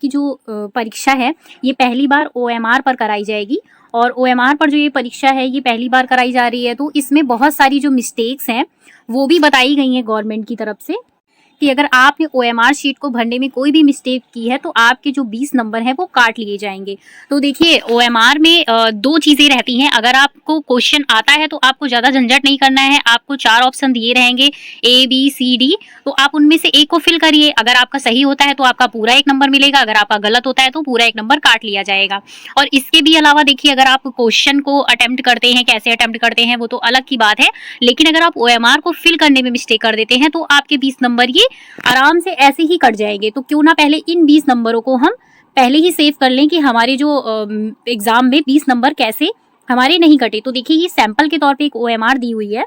आपकी जो परीक्षा है ये पहली बार OMR पर कराई जाएगी, और OMR पर जो ये परीक्षा है ये पहली बार कराई जा रही है, तो इसमें बहुत सारी जो मिस्टेक्स हैं वो भी बताई गई हैं गवर्नमेंट की तरफ से, कि अगर आपने OMR शीट को भरने में कोई भी मिस्टेक की है तो आपके जो 20 नंबर हैं वो काट लिए जाएंगे। तो देखिए OMR में दो चीज़ें रहती हैं, अगर आपको क्वेश्चन आता है तो आपको ज़्यादा झंझट नहीं करना है, आपको 4 ऑप्शन दिए रहेंगे ABCD, तो आप उनमें से एक को फिल करिए, अगर आपका सही होता है तो आपका पूरा 1 नंबर मिलेगा, अगर आपका गलत होता है तो पूरा 1 नंबर काट लिया जाएगा। और इसके भी अलावा देखिए अगर आप क्वेश्चन को अटेम्प्ट करते हैं, कैसे अटेम्प्ट करते हैं वो तो अलग की बात है, लेकिन अगर आप OMR को फिल करने में मिस्टेक कर देते हैं तो आपके 20 नंबर ये आराम से ऐसे ही कट जाएंगे। तो क्यों ना पहले इन 20 नंबरों को हम पहले ही सेव कर लें कि हमारे जो एग्जाम में 20 नंबर कैसे हमारे नहीं कटे। तो देखिए ये सैंपल के तौर पे एक OMR दी हुई है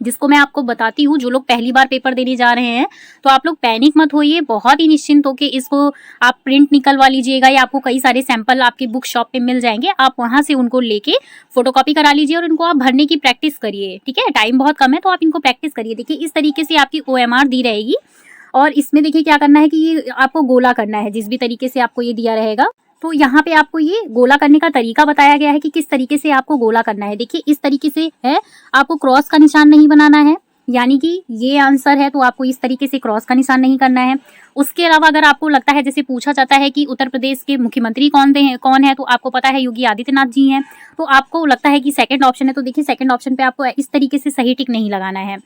जिसको मैं आपको बताती हूँ। जो लोग पहली बार पेपर देने जा रहे हैं तो आप लोग पैनिक मत होइए, बहुत ही निश्चिंत होकर इसको आप प्रिंट निकलवा लीजिएगा, या आपको कई सारे सैंपल आपकी बुक शॉप पे मिल जाएंगे, आप वहां से उनको लेके फोटोकॉपी करा लीजिए और इनको आप भरने की प्रैक्टिस करिए। ठीक है, टाइम बहुत कम है तो आप इनको प्रैक्टिस करिए। देखिए इस तरीके से आपकी OMR दी रहेगी, और इसमें देखिए क्या करना है कि ये आपको गोला करना है, जिस भी तरीके से आपको ये दिया रहेगा। तो यहाँ पे आपको ये गोला करने का तरीका बताया गया है कि किस तरीके से आपको गोला करना है। देखिए इस तरीके से है, आपको क्रॉस का निशान नहीं बनाना है, यानी कि ये आंसर है तो आपको इस तरीके से क्रॉस का निशान नहीं करना है। उसके अलावा अगर आपको लगता है, जैसे पूछा जाता है कि उत्तर प्रदेश के मुख्यमंत्री कौन है, तो आपको पता है योगी आदित्यनाथ जी हैं, तो आपको लगता है कि सेकंड ऑप्शन है, तो देखिए सेकंड ऑप्शन पे आपको इस तरीके से सही टिक नहीं लगाना है।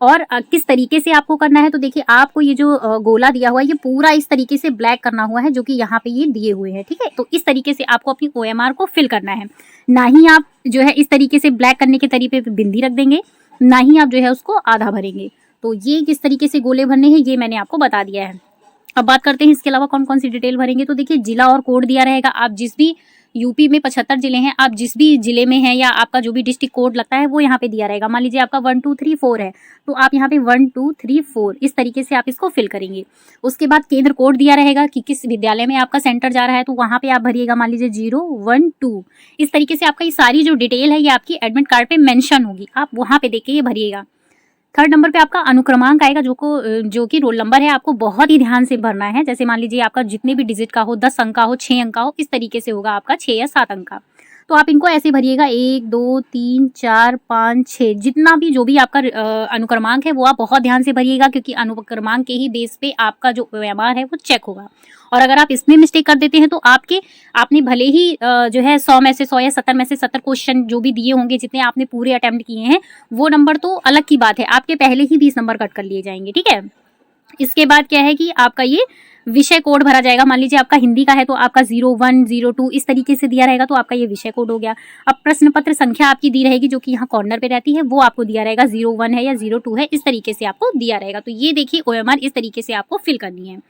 और किस तरीके से आपको करना है, तो देखिए आपको ये जो गोला दिया हुआ है ये पूरा इस तरीके से ब्लैक करना हुआ है, जो कि यहाँ पे ये दिए हुए हैं। ठीक है, तो इस तरीके से आपको अपनी OMR को फिल करना है, ना ही आप जो है इस तरीके से ब्लैक करने के तरीके पे बिंदी रख देंगे, ना ही आप जो है उसको आधा भरेंगे। तो ये किस तरीके से गोले भरने हैं ये मैंने आपको बता दिया है। अब बात करते हैं इसके अलावा कौन कौन सी डिटेल भरेंगे। तो देखिए जिला और कोड दिया रहेगा, आप जिस भी यूपी में 75 जिले हैं, आप जिस भी जिले में हैं या आपका जो भी डिस्ट्रिक्ट कोड लगता है वो यहाँ पे दिया रहेगा। मान लीजिए आपका 1 2 3 4 है तो आप यहाँ पे 1 2 3 4 इस तरीके से आप इसको फिल करेंगे। उसके बाद केंद्र कोड दिया रहेगा कि किस विद्यालय में आपका सेंटर जा रहा है, तो वहाँ पे आप भरिएगा मान लीजिए 0 1 2। इस तरीके से आपका ये सारी जो डिटेल है ये आपकी एडमिट कार्ड पे मेंशन होगी, आप वहाँ पे देख के ये भरिएगा। थर्ड नंबर पे आपका अनुक्रमांक आएगा, जो कि रोल नंबर है, आपको बहुत ही ध्यान से भरना है। जैसे मान लीजिए आपका जितने भी डिजिट का हो, 10 अंक का हो, 6 अंक का हो, इस तरीके से होगा आपका 6 या 7 अंक का। तो आप इनको ऐसे भरिएगा 1 2 3 4 5 6, जितना भी जो भी आपका अनुक्रमांक है वो आप बहुत ध्यान से भरिएगा, क्योंकि अनुक्रमांक के ही बेस पे आपका जो OMR है वो चेक होगा। और अगर आप इसमें मिस्टेक कर देते हैं तो आपने भले ही जो है 100 में से 100 या 70 में से 70 क्वेश्चन जो भी दिए होंगे, जितने आपने पूरे अटेम्प्ट किए हैं, वो नंबर तो अलग की बात है, आपके पहले ही 20 नंबर कट कर लिए जाएंगे। ठीक है, इसके बाद क्या है कि आपका ये विषय कोड भरा जाएगा। मान लीजिए आपका हिंदी का है तो आपका 01 02 इस तरीके से दिया रहेगा, तो आपका ये विषय कोड हो गया। अब प्रश्न पत्र संख्या आपकी दी रहेगी, जो कि यहाँ कॉर्नर पे रहती है, वो आपको दिया रहेगा 01 है या 02 है, इस तरीके से आपको दिया रहेगा। तो ये देखिए OMR इस तरीके से आपको फिल करनी है।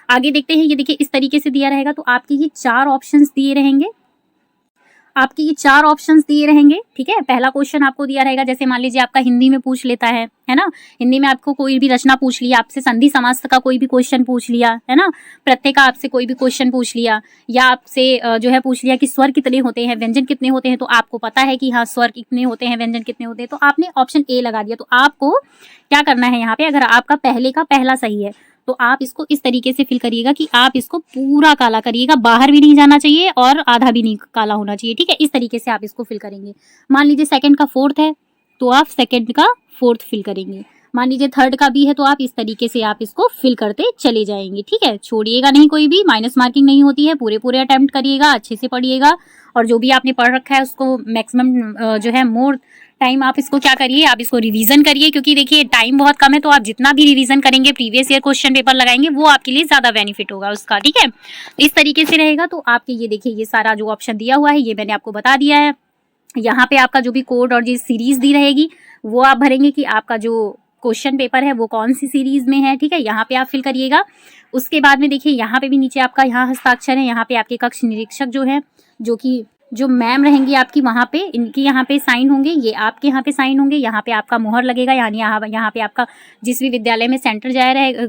आगे देखते हैं, ये देखिए इस तरीके से दिया रहेगा, तो आपके ये 4 ऑप्शंस दिए रहेंगे, आपके ये 4 ऑप्शंस दिए रहेंगे। ठीक है, पहला क्वेश्चन आपको दिया रहेगा, जैसे मान लीजिए आपका हिंदी में पूछ लेता है ना, हिंदी में आपको कोई भी रचना पूछ लिया, आपसे संधि समास का कोई भी क्वेश्चन पूछ लिया है ना, प्रत्यय का आपसे कोई भी क्वेश्चन पूछ लिया, या आपसे जो है पूछ लिया कि स्वर कितने होते हैं, व्यंजन कितने होते हैं, तो आपको पता है कि हाँ स्वर कितने होते हैं, व्यंजन कितने होते हैं, तो आपने ऑप्शन A लगा दिया। तो आपको क्या करना है यहाँ पे, अगर आपका पहले का पहला सही है तो आप इसको इस तरीके से फिल करिएगा कि आप इसको पूरा काला करिएगा, बाहर भी नहीं जाना चाहिए और आधा भी नहीं काला होना चाहिए। ठीक है, इस तरीके से आप इसको फिल करेंगे। मान लीजिए सेकंड का 4th है तो आप सेकंड का 4th फिल करेंगे। मान लीजिए थर्ड का भी है तो आप इस तरीके से आप इसको फिल करते चले जाएंगे। ठीक है, छोड़िएगा नहीं कोई भी, माइनस मार्किंग नहीं होती है, पूरे अटेम्प्ट करिएगा, अच्छे से पढ़िएगा, और जो भी आपने पढ़ रखा है उसको मैक्सिमम जो है मोर टाइम आप इसको क्या करिए, आप इसको रिवीजन करिए, क्योंकि देखिए टाइम बहुत कम है, तो आप जितना भी रिवीजन करेंगे, प्रीवियस ईयर क्वेश्चन पेपर लगाएंगे, वो आपके लिए ज्यादा बेनिफिट होगा उसका। ठीक है, इस तरीके से रहेगा। तो आपके ये देखिए ये सारा जो ऑप्शन दिया हुआ है ये मैंने आपको बता दिया है। यहाँ पे आपका जो भी कोड और जो सीरीज दी रहेगी वो आप भरेंगे कि आपका जो क्वेश्चन पेपर है वो कौन सी सीरीज में है। ठीक है, यहाँ पे आप फिल करिएगा। उसके बाद में देखिए यहाँ पे भी नीचे आपका यहाँ हस्ताक्षर है, यहाँ पे आपके कक्ष निरीक्षक जो है, जो कि जो मैम रहेंगी आपकी वहाँ पे, इनकी यहाँ पे साइन होंगे, ये आपके यहाँ पे साइन होंगे, यहाँ पे आपका मुहर लगेगा, यानी यहाँ पे आपका जिस भी विद्यालय में सेंटर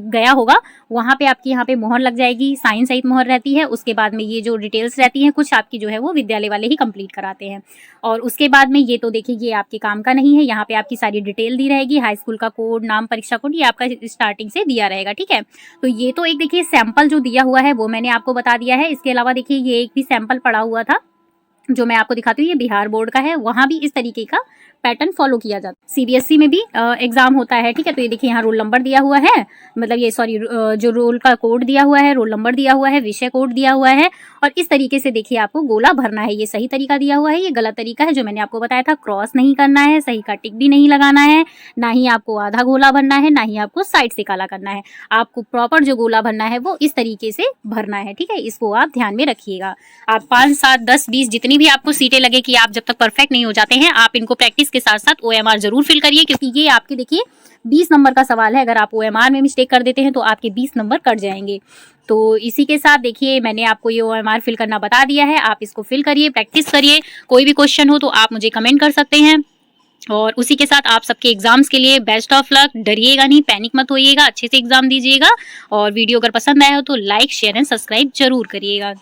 गया होगा वहाँ पे आपकी यहाँ पे मुहर लग जाएगी, साइन सहित मुहर रहती है। उसके बाद में ये जो डिटेल्स रहती हैं कुछ आपकी जो है वो विद्यालय वाले ही कंप्लीट कराते हैं। और उसके बाद में ये तो देखिए ये आपके काम का नहीं है, यहाँ पे आपकी सारी डिटेल दी रहेगी, हाई स्कूल का कोड, नाम, परीक्षा कोड, ये आपका स्टार्टिंग से दिया रहेगा, ठीक है। तो ये तो एक देखिए सैंपल जो दिया हुआ है वो मैंने आपको बता दिया है। इसके अलावा देखिए ये एक भी सैंपल पड़ा हुआ था जो मैं आपको दिखाती हूँ, ये बिहार बोर्ड का है, वहाँ भी इस तरीके का पैटर्न फॉलो किया जाता है। सीबीएसई में भी एग्जाम होता है, ठीक है। तो ये देखिए यहाँ रोल नंबर दिया हुआ है, मतलब ये सॉरी जो रोल का कोड दिया हुआ है, रोल नंबर दिया हुआ है, विषय कोड दिया हुआ है, और इस तरीके से देखिए आपको गोला भरना है। ये सही तरीका दिया हुआ है, ये गलत तरीका है जो मैंने आपको बताया था। क्रॉस नहीं करना है, सही का टिक भी नहीं लगाना है, ना ही आपको आधा गोला भरना है, ना ही आपको साइड से काला करना है। आपको प्रॉपर जो गोला भरना है वो इस तरीके से भरना है, ठीक है। इसको आप ध्यान में रखिएगा। आप 5, 7, 10, 20 जितनी भी आपको सीटें लगे कि आप जब तक परफेक्ट नहीं हो जाते हैं, आप इनको प्रैक्टिस के साथ साथ OMR जरूर फिल करिए, क्योंकि ये आपके देखिए 20 नंबर का सवाल है। अगर आप OMR में मिस्टेक कर देते हैं तो आपके 20 नंबर कट जाएंगे। तो इसी के साथ देखिए मैंने आपको ये OMR फिल करना बता दिया है, आप इसको फिल करिए, प्रैक्टिस करिए। कोई भी क्वेश्चन हो तो आप मुझे कमेंट कर सकते हैं। और उसी के साथ आप सबके एग्जाम्स के लिए बेस्ट ऑफ लक। डरिएगा नहीं, पैनिक मत होइएगा, अच्छे से एग्जाम दीजिएगा। और वीडियो अगर पसंद आया हो तो लाइक, शेयर एंड सब्सक्राइब जरूर करिएगा।